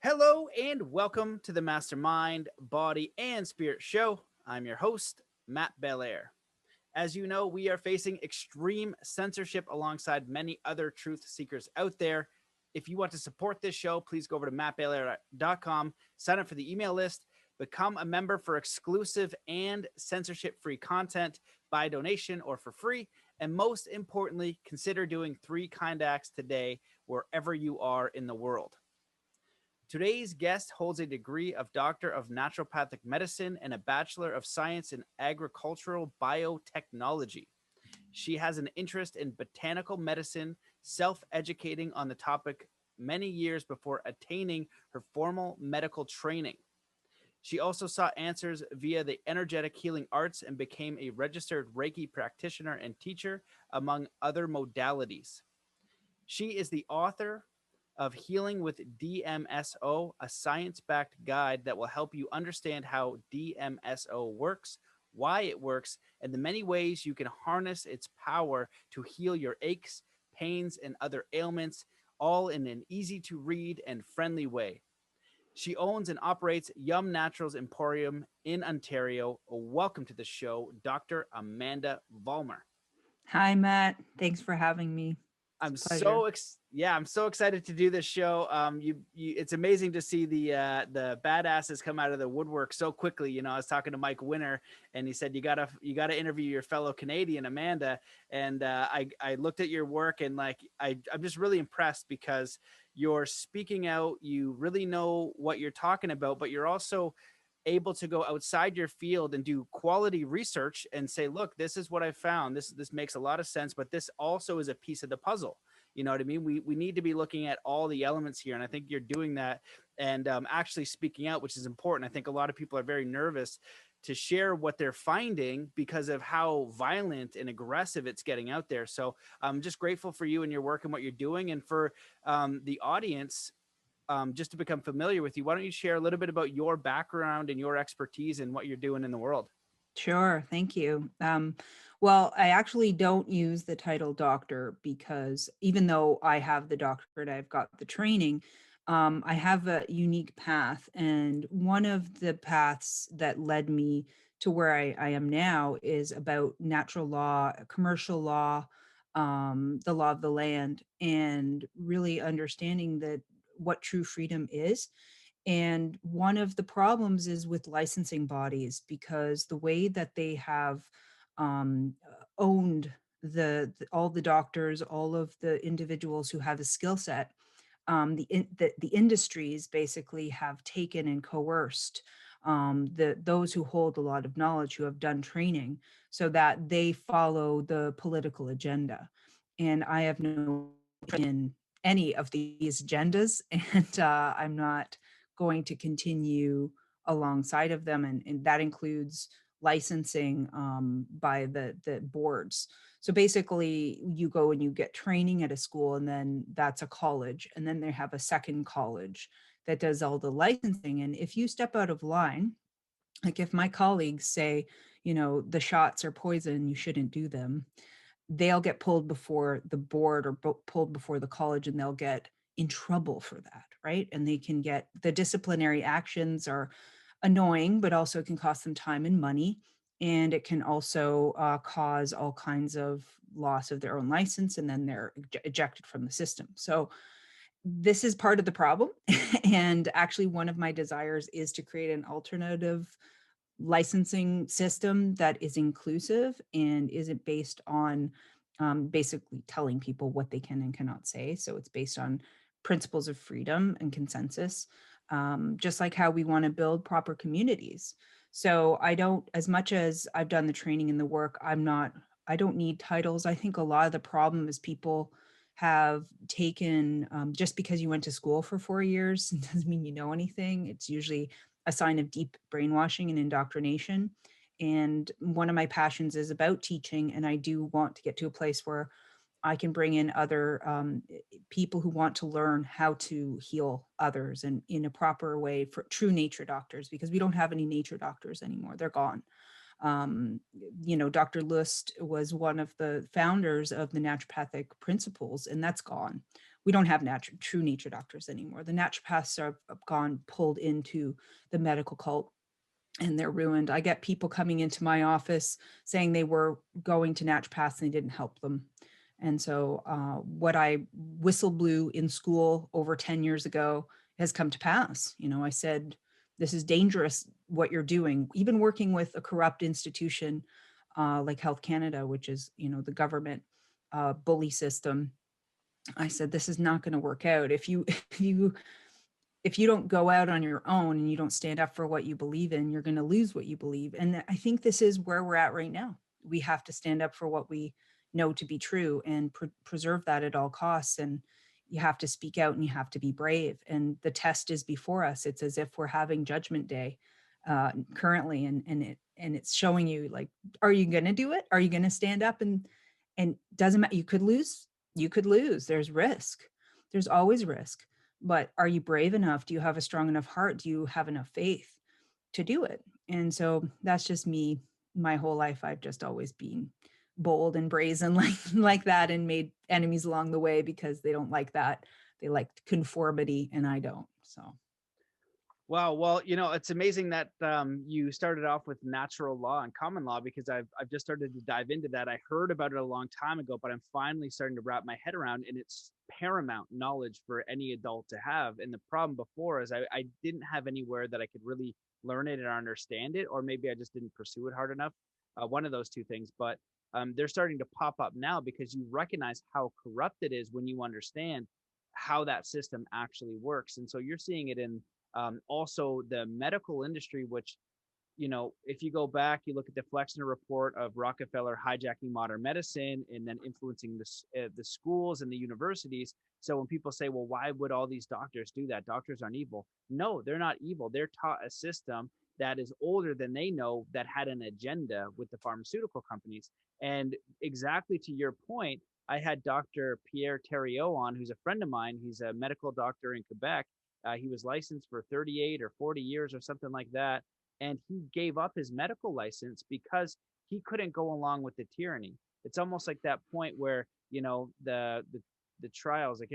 Hello and welcome to the Mastermind, Body, and Spirit Show. I'm your host, Matt Belair. As you know, we are facing extreme censorship alongside many other truth seekers out there. If you want to support this show, please go over to mattbelair.com, sign up for the email list, become a member for exclusive and censorship free content by donation or for free. And most importantly, consider doing three kind acts today wherever you are in the world. Today's guest holds a degree of Doctor of Naturopathic Medicine and a Bachelor of Science in Agricultural Biotechnology. She has an interest in botanical medicine, self educating on the topic many years before attaining her formal medical training. She also sought answers via the energetic healing arts and became a registered Reiki practitioner and teacher, among other modalities. She is the author of Healing with DMSO, a science backed guide that will help you understand how DMSO works, why it works, and the many ways you can harness its power to heal your aches, pains, and other ailments, all in an easy to read and friendly way. She owns and operates Yum Naturals Emporium in Ontario. Welcome to the show, Dr. Amandha Vollmer. Hi, Matt. Thanks for having me. It's I'm a pleasure. I'm so excited to do this show. It's amazing to see the badasses come out of the woodwork so quickly. You know, I was talking to Mike Winner, and he said you gotta interview your fellow Canadian Amanda. And I looked at your work, and I'm just really impressed because you're speaking out. You really know what you're talking about, but you're also able to go outside your field and do quality research and say, look, this is what I found. This makes a lot of sense, but this also is a piece of the puzzle. You know what I mean? We need to be looking at all the elements here, and I think you're doing that and actually speaking out, which is important. I think a lot of people are very nervous to share what they're finding because of how violent and aggressive it's getting out there. So I'm just grateful for you and your work and what you're doing, and for the audience, just to become familiar with you, why don't you share a little bit about your background and your expertise and what you're doing in the world? Sure. Thank you. Well, I actually don't use the title doctor because even though I have the doctorate, I've got the training, I have a unique path. And one of the paths that led me to where I am now is about natural law, commercial law, the law of the land, and really understanding that what true freedom is. And one of the problems is with licensing bodies because the way that they have owned all the doctors, all of the individuals who have a skill set, the industries basically have taken and coerced those who hold a lot of knowledge, who have done training, so that they follow the political agenda. And I have no in any of these agendas, and I'm not going to continue alongside of them, and that includes licensing by the boards. So basically, you go and you get training at a school, and then that's a college, and then they have a second college that does all the licensing. And if you step out of line, like if my colleagues say, the shots are poison, you shouldn't do them, they'll get pulled before the board or pulled before the college, and they'll get in trouble for that, right? And they can get the disciplinary actions are annoying, but also it can cost them time and money. And it can also cause all kinds of loss of their own license, and then they're ejected from the system. So this is part of the problem. And actually, one of my desires is to create an alternative licensing system that is inclusive and isn't based on basically telling people what they can and cannot say. So it's based on principles of freedom and consensus, just like how we want to build proper communities. So I don't, as much as I've done the training and the work, I don't need titles. I think a lot of the problem is people have taken, just because you went to school for 4 years doesn't mean you know anything. It's usually a sign of deep brainwashing and indoctrination. And one of my passions is about teaching. And I do want to get to a place where I can bring in other people who want to learn how to heal others and in a proper way, for true nature doctors, because we don't have any nature doctors anymore. They're gone. Dr. Lust was one of the founders of the naturopathic principles, and that's gone. we don't have true nature doctors anymore. The naturopaths are gone, pulled into the medical cult, and they're ruined. I get people coming into my office saying they were going to naturopaths and they didn't help them. And so what I whistle blew in school over 10 years ago has come to pass. I said, this is dangerous what you're doing. Even working with a corrupt institution like Health Canada, which is, the government bully system. I said, this is not going to work out. If you don't go out on your own and you don't stand up for what you believe in, you're going to lose what you believe. And I think this is where we're at right now. We have to stand up for what we know to be true and preserve that at all costs. And you have to speak out and you have to be brave. And the test is before us. It's as if we're having Judgment Day currently, and it's showing you, like, are you going to do it? Are you going to stand up? And doesn't matter. You could lose. You could lose. There's risk. There's always risk. But are you brave enough? Do you have a strong enough heart? Do you have enough faith to do it? And so that's just me. My whole life, I've just always been bold and brazen like that, and made enemies along the way because they don't like that. They like conformity, and I don't. So. Wow. Well, it's amazing that you started off with natural law and common law, because I've just started to dive into that. I heard about it a long time ago, but I'm finally starting to wrap my head around, and it's paramount knowledge for any adult to have. And the problem before is I didn't have anywhere that I could really learn it and understand it, or maybe I just didn't pursue it hard enough. One of those two things. But they're starting to pop up now because you recognize how corrupt it is when you understand how that system actually works. And so you're seeing it in also the medical industry, which, if you go back, you look at the Flexner report of Rockefeller hijacking modern medicine and then influencing the schools and the universities. So when people say, well, why would all these doctors do that? Doctors aren't evil. No, they're not evil. They're taught a system that is older than they know, that had an agenda with the pharmaceutical companies. And exactly to your point, I had Dr. Pierre Thériault on, who's a friend of mine. He's a medical doctor in Quebec. He was licensed for 38 or 40 years or something like that. And he gave up his medical license because he couldn't go along with the tyranny. It's almost like that point where, the trials, like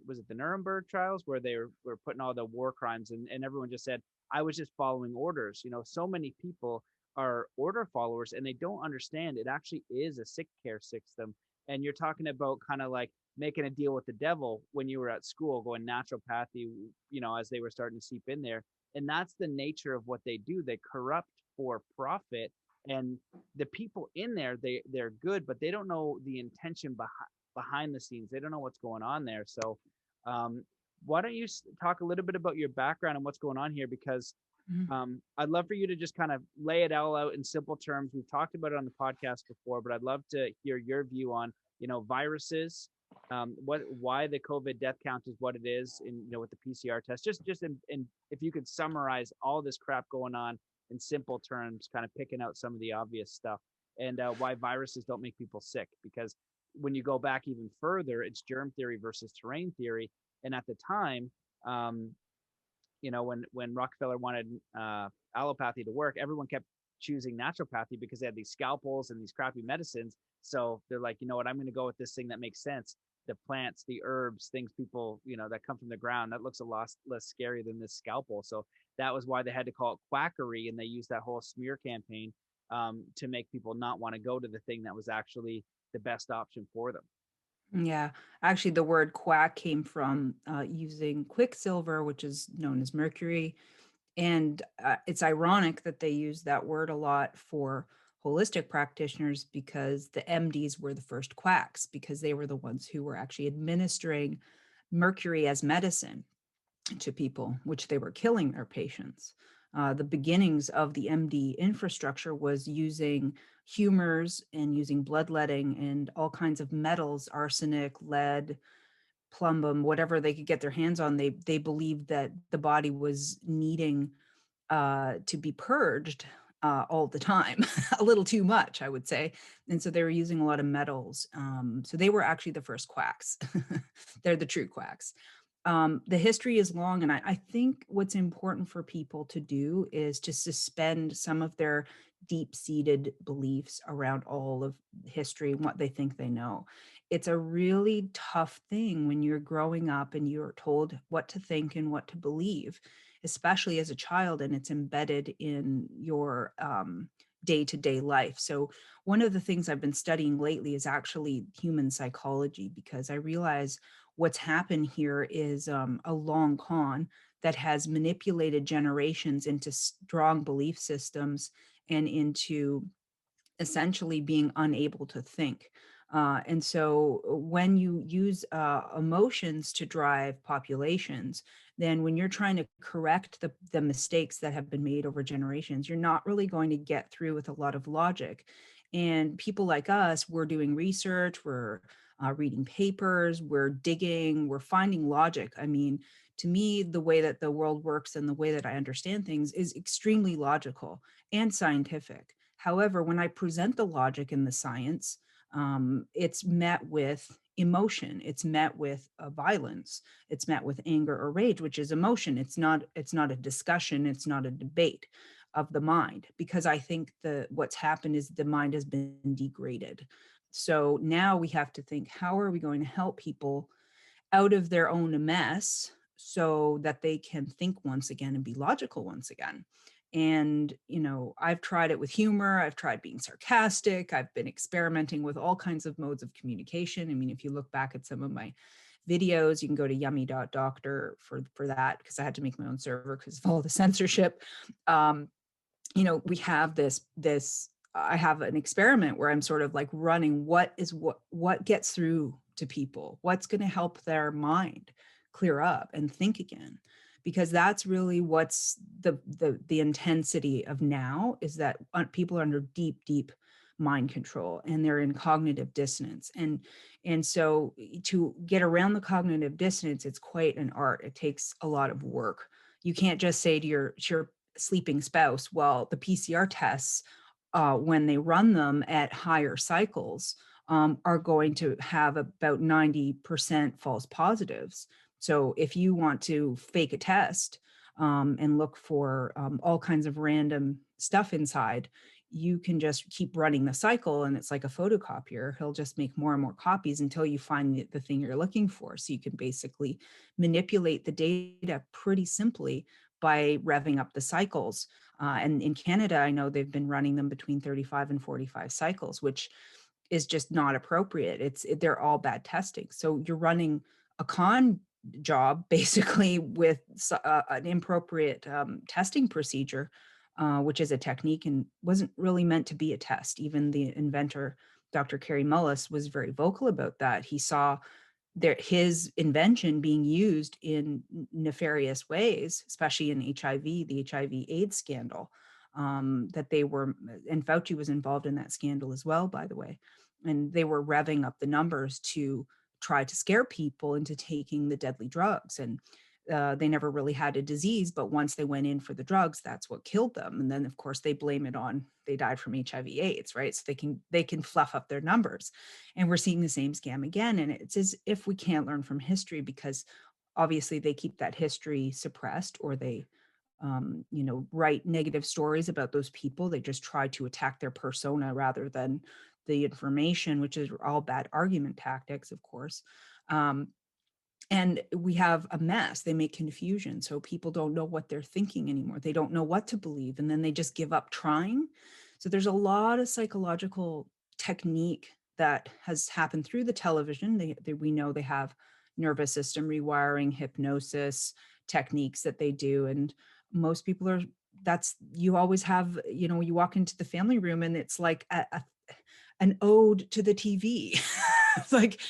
was it the Nuremberg trials, where they were putting all the war crimes, and everyone just said, I was just following orders. So many people are order followers, and they don't understand it actually is a sick care system. And you're talking about kind of like making a deal with the devil when you were at school, going naturopathy, as they were starting to seep in there. And that's the nature of what they do. They corrupt for profit. And the people in there, they're good, but they don't know the intention behind the scenes. They don't know what's going on there. So why don't you talk a little bit about your background and what's going on here? Because I'd love for you to just kind of lay it all out in simple terms. We've talked about it on the podcast before, but I'd love to hear your view on, viruses, why the COVID death count is what it is, in, with the PCR test. Just in if you could summarize all this crap going on in simple terms, kind of picking out some of the obvious stuff, and why viruses don't make people sick. Because when you go back even further, it's germ theory versus terrain theory. And at the time, when Rockefeller wanted allopathy to work, everyone kept choosing naturopathy because they had these scalpels and these crappy medicines. So they're like, you know what, I'm going to go with this thing that makes sense. The plants, the herbs, things people, that come from the ground, that looks a lot less scary than this scalpel. So that was why they had to call it quackery. And they used that whole smear campaign to make people not want to go to the thing that was actually the best option for them. Yeah, actually, the word quack came from using quicksilver, which is known as mercury. And it's ironic that they use that word a lot for holistic practitioners, because the MDs were the first quacks, because they were the ones who were actually administering mercury as medicine to people, which they were killing their patients. The beginnings of the MD infrastructure was using humors and using bloodletting and all kinds of metals, arsenic, lead, plumbum, whatever they could get their hands on. They believed that the body was needing to be purged all the time, a little too much, I would say. And so they were using a lot of metals. So they were actually the first quacks. They're the true quacks. The history is long, and I think what's important for people to do is to suspend some of their deep-seated beliefs around all of history and what they think they know. it's a really tough thing when you're growing up and you're told what to think and what to believe, especially as a child, and it's embedded in your day-to-day life. So one of the things I've been studying lately is actually human psychology, because I realize what's happened here is a long con that has manipulated generations into strong belief systems and into essentially being unable to think. And so when you use emotions to drive populations, then when you're trying to correct the mistakes that have been made over generations, you're not really going to get through with a lot of logic. And people like us, we're doing research, we're reading papers, we're digging, we're finding logic. I mean, to me, the way that the world works and the way that I understand things is extremely logical and scientific. However, when I present the logic and the science, it's met with emotion. It's met with violence. It's met with anger or rage, which is emotion. It's not. It's not a discussion. It's not a debate of the mind, because I think what's happened is the mind has been degraded. So now we have to think: how are we going to help people out of their own mess so that they can think once again and be logical once again? And, I've tried it with humor. I've tried being sarcastic. I've been experimenting with all kinds of modes of communication. I mean, if you look back at some of my videos, you can go to yummy.doctor for that, because I had to make my own server because of all the censorship. Um, we have this I have an experiment where I'm sort of like running what gets through to people, what's going to help their mind clear up and think again, because that's really what's the intensity of now, is that people are under deep mind control and they're in cognitive dissonance. And so to get around the cognitive dissonance, it's quite an art. It takes a lot of work. You can't just say to your sleeping spouse, well, the PCR tests, when they run them at higher cycles, are going to have about 90% false positives. So if you want to fake a test and look for all kinds of random stuff inside, you can just keep running the cycle, and it's like a photocopier. He'll just make more and more copies until you find the thing you're looking for. So you can basically manipulate the data pretty simply by revving up the cycles. And in Canada, I know they've been running them between 35 and 45 cycles, which is just not appropriate. They're all bad testing. So you're running a con job basically with an inappropriate testing procedure, which is a technique and wasn't really meant to be a test. Even the inventor, Dr. Kerry Mullis, was very vocal about that. He saw his invention being used in nefarious ways, especially in HIV, the HIV/AIDS scandal, that they were, and Fauci was involved in that scandal as well, by the way. And they were revving up the numbers to try to scare people into taking the deadly drugs. And they never really had a disease, but once they went in for the drugs, that's what killed them. And then, of course, they blame it on they died from HIV/AIDS, right? So they can fluff up their numbers, and we're seeing the same scam again. And it's as if we can't learn from history, because obviously they keep that history suppressed, or they write negative stories about those people. They just try to attack their persona rather than the information, which is all bad argument tactics, of course. And we have a mess. They make confusion. So people don't know what they're thinking anymore. They don't know what to believe. And then they just give up trying. So there's a lot of psychological technique that has happened through the television. We know they have nervous system rewiring, hypnosis techniques that they do. And most people you always have, you walk into the family room and it's like an ode to the TV. It's like,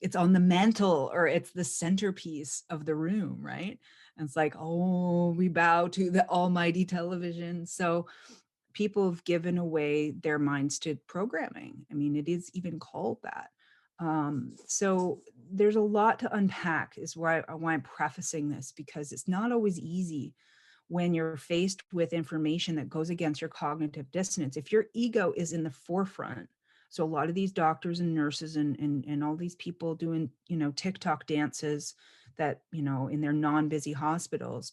it's on the mantle, or it's the centerpiece of the room, right? And it's like, oh, we bow to the almighty television. So people have given away their minds to programming. I mean, it is even called that. So there's a lot to unpack, is why I'm prefacing this, because it's not always easy when you're faced with information that goes against your cognitive dissonance. If your ego is in the forefront, so a lot of these doctors and nurses and all these people doing, TikTok dances that, in their non-busy hospitals,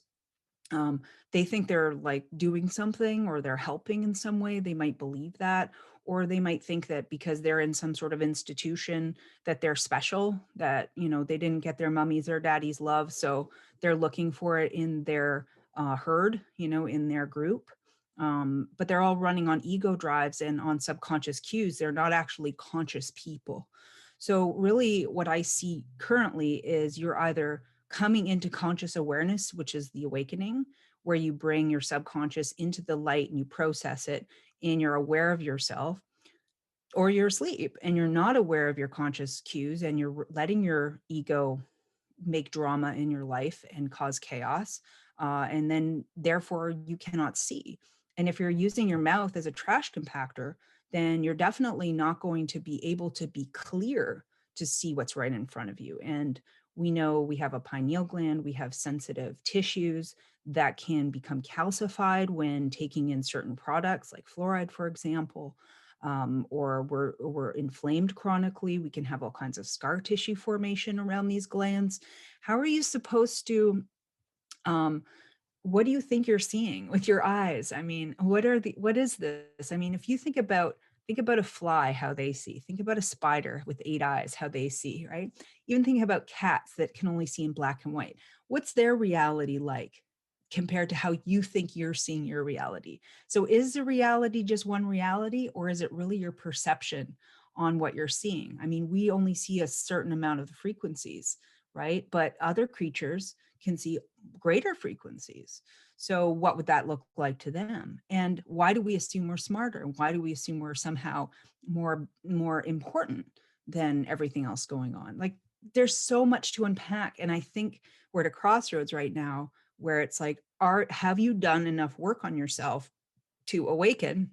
um, they think they're like doing something or they're helping in some way. They might believe that, or they might think that because they're in some sort of institution that they're special, that, they didn't get their mummy's or daddy's love. So they're looking for it in their herd, in their group. But they're all running on ego drives and on subconscious cues. They're not actually conscious people. So really what I see currently is you're either coming into conscious awareness, which is the awakening, where you bring your subconscious into the light and you process it and you're aware of yourself, or you're asleep and you're not aware of your conscious cues and you're letting your ego make drama in your life and cause chaos. And then therefore you cannot see. And if you're using your mouth as a trash compactor, then you're definitely not going to be able to be clear to see what's right in front of you. And we know we have a pineal gland, we have sensitive tissues that can become calcified when taking in certain products like fluoride, for example. Or we're inflamed chronically. We can have all kinds of scar tissue formation around these glands. How are you supposed to, what do you think you're seeing with your eyes? I mean, what is this? I mean, if you think about a fly, how they see, think about a spider with 8 eyes, how they see, right? Even think about cats that can only see in black and white. What's their reality like compared to how you think you're seeing your reality? So is the reality just one reality, or is it really your perception on what you're seeing? I mean, we only see a certain amount of the frequencies, right? But other creatures can see greater frequencies. So what would that look like to them? And why do we assume we're smarter? Why do we assume we're somehow more important than everything else going on? Like, there's so much to unpack. And I think we're at a crossroads right now where it's like, have you done enough work on yourself to awaken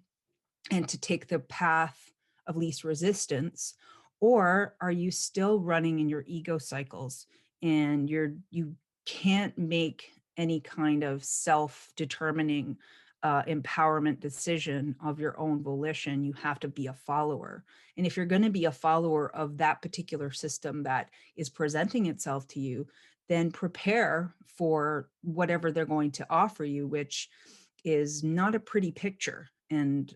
and to take the path of least resistance? Or are you still running in your ego cycles and you can't make any kind of self-determining empowerment decision of your own volition? You have to be a follower. And if you're going to be a follower of that particular system that is presenting itself to you, then prepare for whatever they're going to offer you, which is not a pretty picture. And,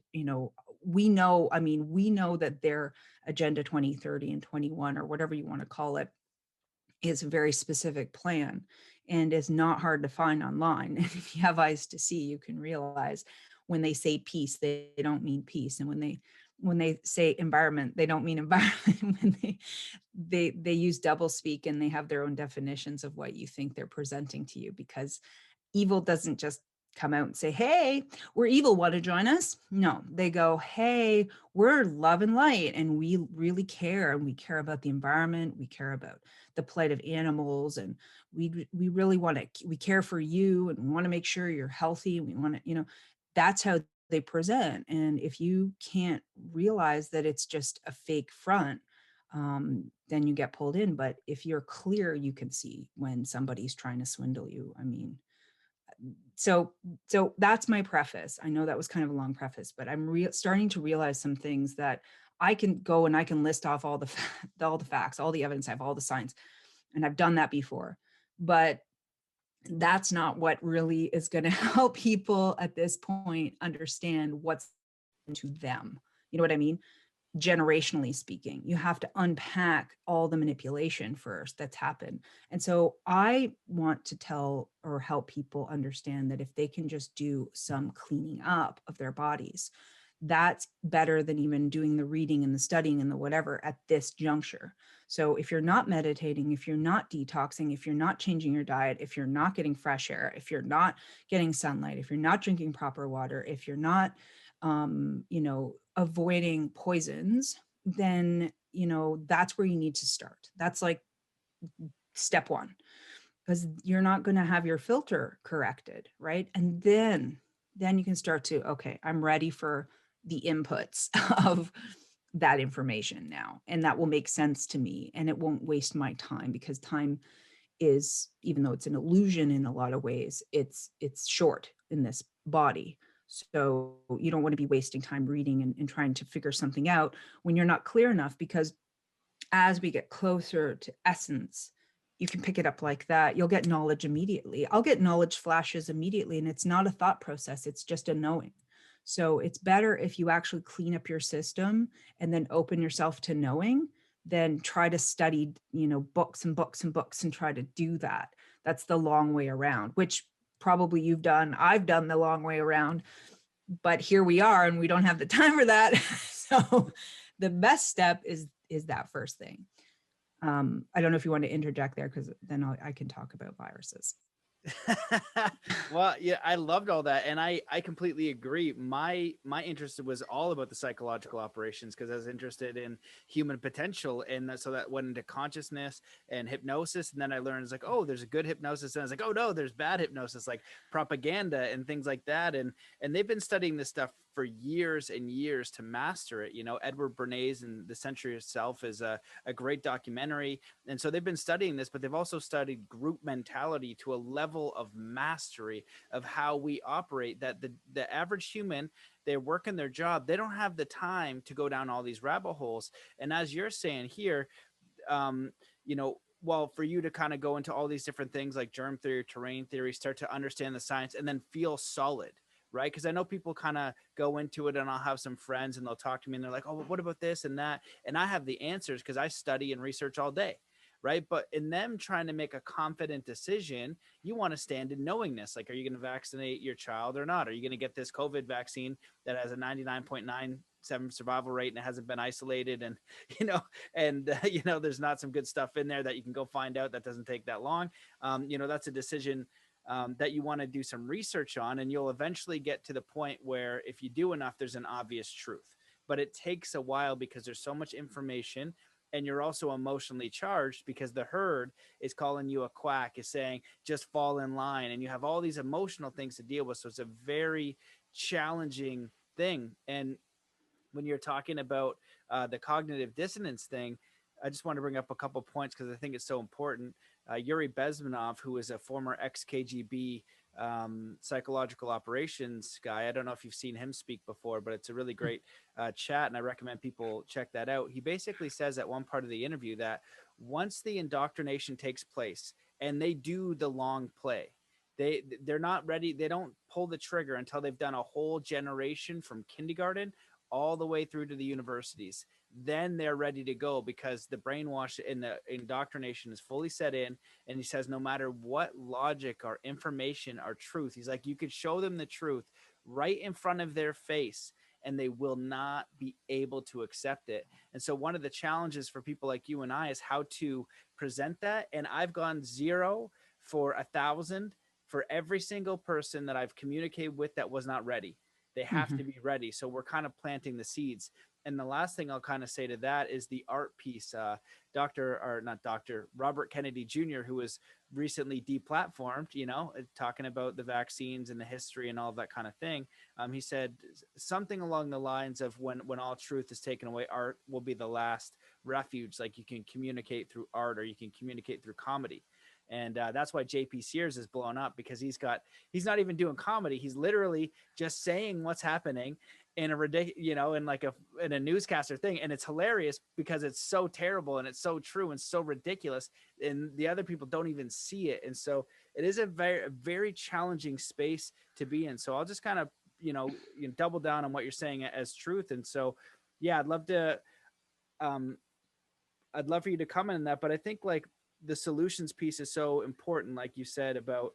we know, we know that their Agenda 2030 and 21, or whatever you want to call it, is a very specific plan and is not hard to find online. And if you have eyes to see, you can realize when they say peace, they don't mean peace. And when they say environment, they don't mean environment. When they use double speak and they have their own definitions of what you think they're presenting to you, because evil doesn't just come out and say, hey, we're evil, want to join us? No, they go, hey, we're love and light, and we really care, and we care about the environment, we care about the plight of animals, and we really want to, we care for you, and we want to make sure you're healthy, and we want to, that's how they present. And if you can't realize that it's just a fake front, then you get pulled in. But if you're clear, you can see when somebody's trying to swindle you. I mean, so that's my preface. I know that was kind of a long preface, but I'm starting to realize some things that I can go and I can list off all the facts, all the evidence, I have all the science, and I've done that before. But that's not what really is going to help people at this point understand what's to them. You know what I mean? Generationally speaking, you have to unpack all the manipulation first that's happened. And so I want to tell or help people understand that if they can just do some cleaning up of their bodies, that's better than even doing the reading and the studying and the whatever at this juncture. So if you're not meditating, if you're not detoxing, if you're not changing your diet, if you're not getting fresh air, if you're not getting sunlight, if you're not drinking proper water, if you're not avoiding poisons, then, that's where you need to start. That's like step one, because you're not going to have your filter corrected, right? And then you can start to, okay, I'm ready for the inputs of that information now. And that will make sense to me and it won't waste my time, because time is, even though it's an illusion in a lot of ways, it's short in this body. So you don't want to be wasting time reading and trying to figure something out when you're not clear enough, because as we get closer to essence, you can pick it up like that. You'll get knowledge immediately. I'll get knowledge flashes immediately, and it's not a thought process. It's just a knowing. So it's better if you actually clean up your system and then open yourself to knowing than try to study, books and books and books and try to do that. That's the long way around, which probably you've done. I've done the long way around, but here we are and we don't have the time for that. So the best step is that first thing. I don't know if you want to interject there, because then I can talk about viruses. Well, yeah, I loved all that, and I completely agree. My interest was all about the psychological operations, because I was interested in human potential, and so that went into consciousness and hypnosis. And then I learned, it's like, oh, there's a good hypnosis, and I was like, oh no, there's bad hypnosis, like propaganda and things like that. And they've been studying this stuff for years and years to master it. Edward Bernays and The Century of Self is a great documentary. And so they've been studying this, but they've also studied group mentality to a level of mastery of how we operate, that the average human, they're working their job, they don't have the time to go down all these rabbit holes. And as you're saying here, um, well, for you to kind of go into all these different things like germ theory, terrain theory, start to understand the science, and then feel solid, right? Because I know people kind of go into it, and I'll have some friends and they'll talk to me and they're like, oh, what about this and that? And I have the answers because I study and research all day, right? But in them trying to make a confident decision, you want to stand in knowingness. Like, are you going to vaccinate your child or not? Are you going to get this COVID vaccine that has a 99.97 survival rate and it hasn't been isolated? And, there's not some good stuff in there that you can go find out that doesn't take that long. That's a decision that you want to do some research on, and you'll eventually get to the point where if you do enough, there's an obvious truth. But it takes a while because there's so much information, and you're also emotionally charged because the herd is calling you a quack, is saying just fall in line, and you have all these emotional things to deal with. So it's a very challenging thing. And when you're talking about the cognitive dissonance thing, I just want to bring up a couple points because I think it's so important. Yuri Bezmenov, who is a former ex-KGB psychological operations guy. I don't know if you've seen him speak before, but it's a really great chat, and I recommend people check that out. He basically says at one part of the interview that once the indoctrination takes place and they do the long play, they're not ready. They don't pull the trigger until they've done a whole generation from kindergarten all the way through to the universities. Then they're ready to go because the brainwash and the indoctrination is fully set in. And he says, no matter what logic or information or truth, he's like, you could show them the truth right in front of their face and they will not be able to accept it. And so one of the challenges for people like you and I is how to present that. And I've gone 0 for 1,000 for every single person that I've communicated with that was not ready. They have to be ready. So we're kind of planting the seeds. And the last thing I'll kind of say to that is the art piece. Robert Kennedy Jr., who was recently deplatformed, talking about the vaccines and the history and all of that kind of thing. He said something along the lines of when all truth is taken away, art will be the last refuge. Like, you can communicate through art or you can communicate through comedy. And that's why JP Sears is blown up, because he's not even doing comedy. He's literally just saying what's happening in a ridiculous, in a newscaster thing. And it's hilarious because it's so terrible and it's so true and so ridiculous. And the other people don't even see it. And so it is a very challenging space to be in. So I'll just kind of, double down on what you're saying as truth. And so, yeah, I'd love for you to comment on that. But I think the solutions piece is so important, like you said, about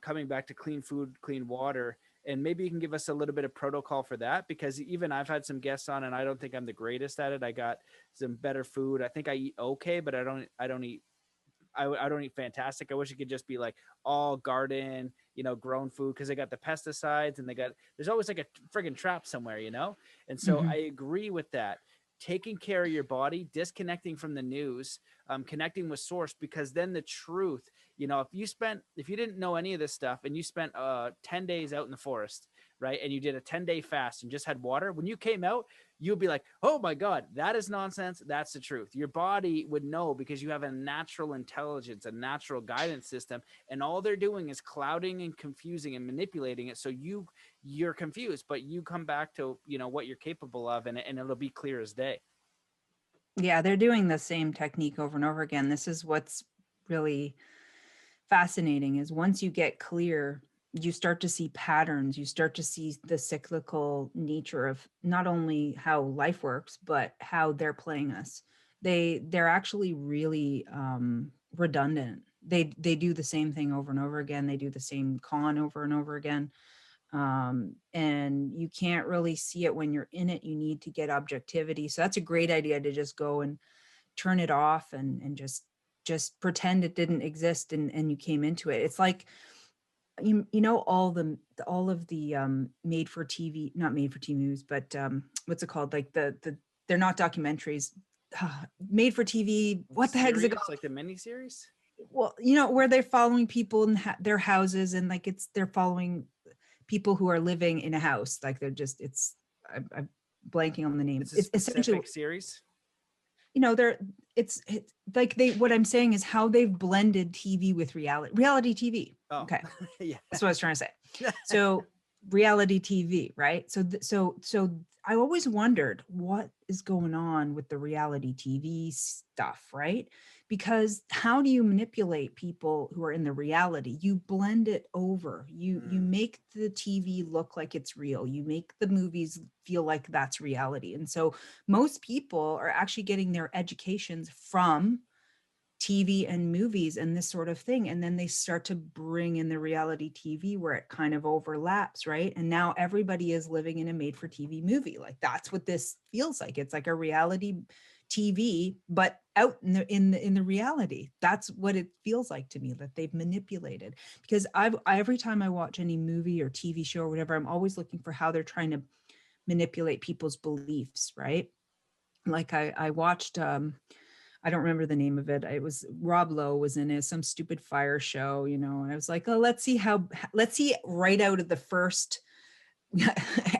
coming back to clean food, clean water. And maybe you can give us a little bit of protocol for that, because even I've had some guests on and I don't think I'm the greatest at it. I got some better food. I think I eat okay, but I don't eat fantastic. I wish it could just be like all garden, grown food, because they got the pesticides and there's always like a friggin' trap somewhere, And so I agree with that. Taking care of your body, disconnecting from the news, connecting with source, because then the truth, if you didn't know any of this stuff and you spent 10 days out in the forest, right, and you did a 10-day fast and just had water, when you came out, you'd be like, oh my God, that is nonsense. That's the truth. Your body would know, because you have a natural intelligence, a natural guidance system, and all they're doing is clouding and confusing and manipulating it. So you're confused, but you come back to, what you're capable of, and it'll be clear as day. Yeah, they're doing the same technique over and over again. This is what's really fascinating is once you get clear, you start to see patterns, you start to see the cyclical nature of not only how life works, but how they're playing us. They're actually really redundant. They do the same thing over and over again. They do the same con over and over again. And you can't really see it when you're in it. You need to get objectivity. So that's a great idea, to just go and turn it off and just pretend it didn't exist, and you came into it. It's like, you know, all of the made for TV, not made for TV movies, but what's it called, like they're not documentaries, made for TV, what the heck is it Series, called? like the mini series? Well, you know, where they're following people in their houses, and like they're following people who are living in a house, like they're just, I'm blanking on the name. It's a It's essentially, specific series. you know, it's like what I'm saying is how they've blended TV with reality TV. Oh, Okay. yeah. That's what I was trying to say. So reality TV, right? So I always wondered what is going on with the reality TV stuff, right? Because how do you manipulate people who are in the reality? You blend it over. You make the TV look like it's real. You make the movies feel like that's reality. And so most people are actually getting their educations from TV and movies and this sort of thing. And then they start to bring in the reality TV where it kind of overlaps, right? And now everybody is living in a made for TV movie. Like that's what this feels like. It's like a reality TV, but out in the reality. That's what it feels like to me, that they've manipulated. Because every time I watch any movie or TV show or whatever, I'm always looking for how they're trying to manipulate people's beliefs, right? Like I watched I don't remember the name of it. It was Rob Lowe was in it, some stupid fire show, you know, and I was like, oh, let's see right out of the first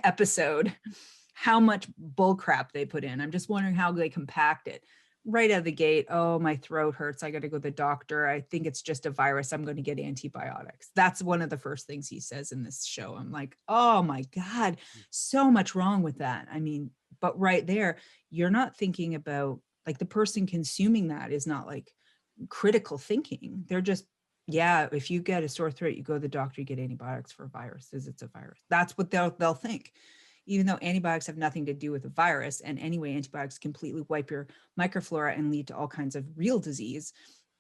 episode how much bull crap they put in. I'm just wondering how they compact it. Right out of the gate, oh, my throat hurts. I got to go to the doctor. I think it's just a virus. I'm going to get antibiotics. That's one of the first things he says in this show. I'm like, oh my God, so much wrong with that. I mean, but right there, you're not thinking about, like, the person consuming that is not like critical thinking. They're just, yeah, if you get a sore throat, you go to the doctor, you get antibiotics for viruses. It's a virus. That's what they'll think, even though antibiotics have nothing to do with a virus. And anyway, antibiotics completely wipe your microflora and lead to all kinds of real disease.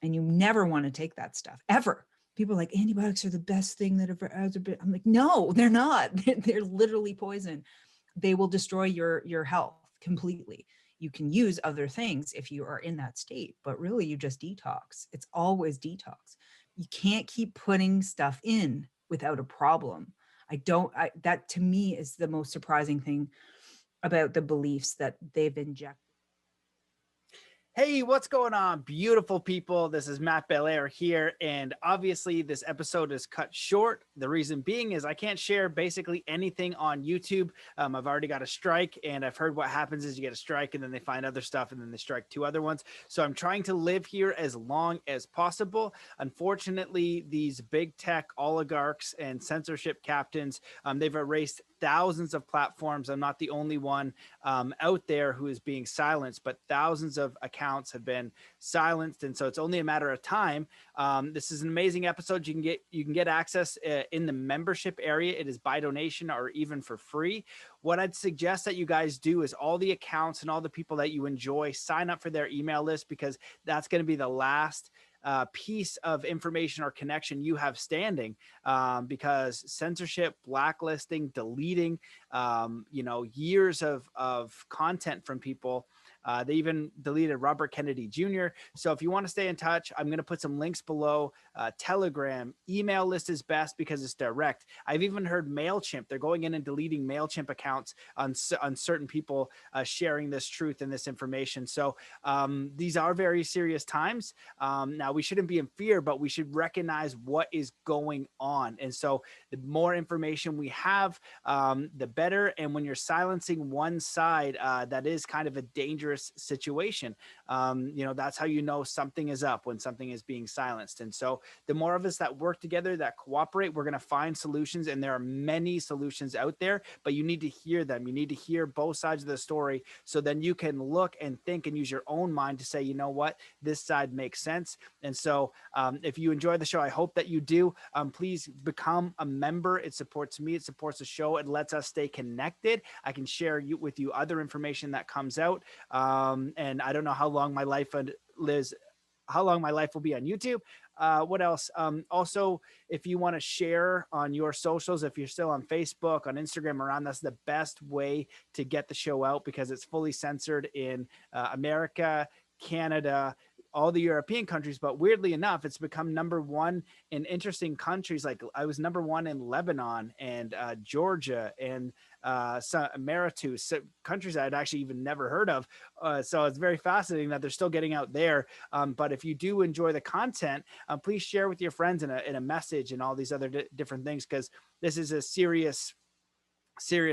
And you never want to take that stuff ever. People are like, antibiotics are the best thing that ever been. I'm like, no, they're not. They're literally poison. They will destroy your health completely. You can use other things if you are in that state, but really you just detox. It's always detox. You can't keep putting stuff in without a problem. That to me is the most surprising thing about the beliefs that they've injected. Hey, what's going on, beautiful people? This is Matt Belair here, and obviously this episode is cut short. The reason being is I can't share basically anything on YouTube. I've already got a strike, and I've heard what happens is you get a strike, and then they find other stuff, and then they strike two other ones. So I'm trying to live here as long as possible. Unfortunately, these big tech oligarchs and censorship captains, they've erased thousands of platforms. I'm not the only one out there who is being silenced, but thousands of accounts have been silenced, and so it's only a matter of time. This is an amazing episode. You can get access in the membership area. It is by donation or even for free. What I'd suggest that you guys do is all the accounts and all the people that you enjoy, sign up for their email list, because that's going to be the last piece of information or connection you have standing, because censorship, blacklisting, deleting, years of content from people. They even deleted Robert Kennedy Jr. So if you want to stay in touch, I'm going to put some links below. Telegram, email list is best because it's direct. I've even heard MailChimp. They're going in and deleting MailChimp accounts on certain people sharing this truth and this information. So these are very serious times. Now, we shouldn't be in fear, but we should recognize what is going on. And so the more information we have, the better. And when you're silencing one side, that is kind of a dangerous dangerous situation. That's how you know something is up, when something is being silenced. And so the more of us that work together, that cooperate, we're going to find solutions. And there are many solutions out there, but you need to hear them. You need to hear both sides of the story, so then you can look and think and use your own mind to say, you know what, this side makes sense. And so if you enjoy the show, I hope that you do. Please become a member. It supports me. It supports the show. It lets us stay connected. I can share with you other information that comes out. And I don't know how long my life will be on YouTube. What else? Also, if you want to share on your socials, if you're still on Facebook, on Instagram, around, that's the best way to get the show out, because it's fully censored in America, Canada, all the European countries. But weirdly enough, it's become number one in interesting countries. Like I was number one in Lebanon and Georgia and Emeritus, so countries I'd actually even never heard of. So it's very fascinating that they're still getting out there. But if you do enjoy the content, please share with your friends in a message and all these other different things, because this is a serious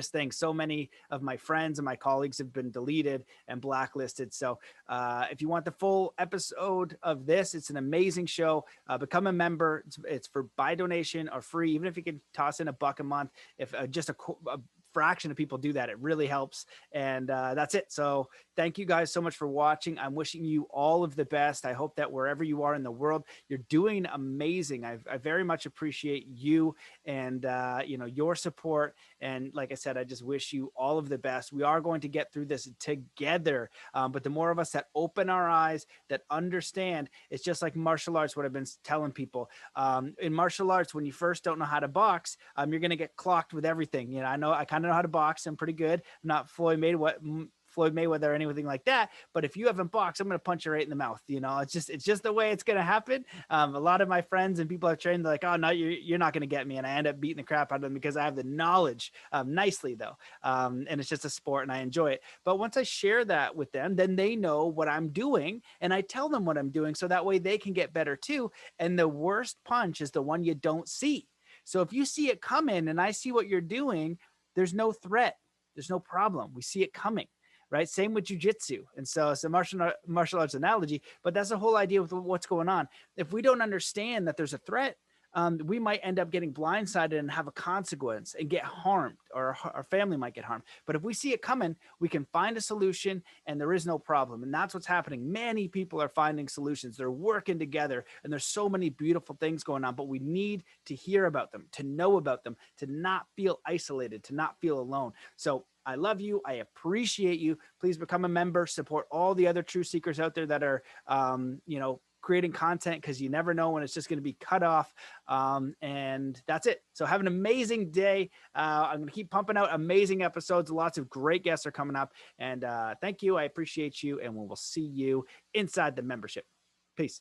thing. So many of my friends and my colleagues have been deleted and blacklisted. So if you want the full episode of this, it's an amazing show. Become a member. It's for by donation or free. Even if you can toss in $1 a month, if just a fraction of people do that, it really helps. And that's it. So thank you guys so much for watching. I'm wishing you all of the best. I hope that wherever you are in the world, you're doing amazing. I very much appreciate you and your support. And like I said, I just wish you all of the best. We are going to get through this together. But the more of us that open our eyes, that understand, it's just like martial arts, what I've been telling people. In martial arts, when you first don't know how to box, you're going to get clocked with everything. I kind of know how to box. I'm pretty good. I'm not Floyd Mayweather or anything like that. But if you haven't boxed, I'm going to punch you right in the mouth. It's just the way it's going to happen. A lot of my friends and people I've trained, they're like, oh no, you're not going to get me. And I end up beating the crap out of them because I have the knowledge, nicely though. And it's just a sport and I enjoy it. But once I share that with them, then they know what I'm doing and I tell them what I'm doing, so that way they can get better too. And the worst punch is the one you don't see. So if you see it coming and I see what you're doing, there's no threat. There's no problem. We see it coming, right? Same with jujitsu. And so it's a martial arts analogy, but that's the whole idea with what's going on. If we don't understand that there's a threat, we might end up getting blindsided and have a consequence and get harmed, or our family might get harmed. But if we see it coming, we can find a solution and there is no problem. And that's what's happening. Many people are finding solutions. They're working together and there's so many beautiful things going on, but we need to hear about them, to know about them, to not feel isolated, to not feel alone. So I love you. I appreciate you. Please become a member, support all the other true seekers out there that are, creating content, because you never know when it's just going to be cut off. And that's it. So have an amazing day. I'm going to keep pumping out amazing episodes. Lots of great guests are coming up. And thank you. I appreciate you. And we will see you inside the membership. Peace.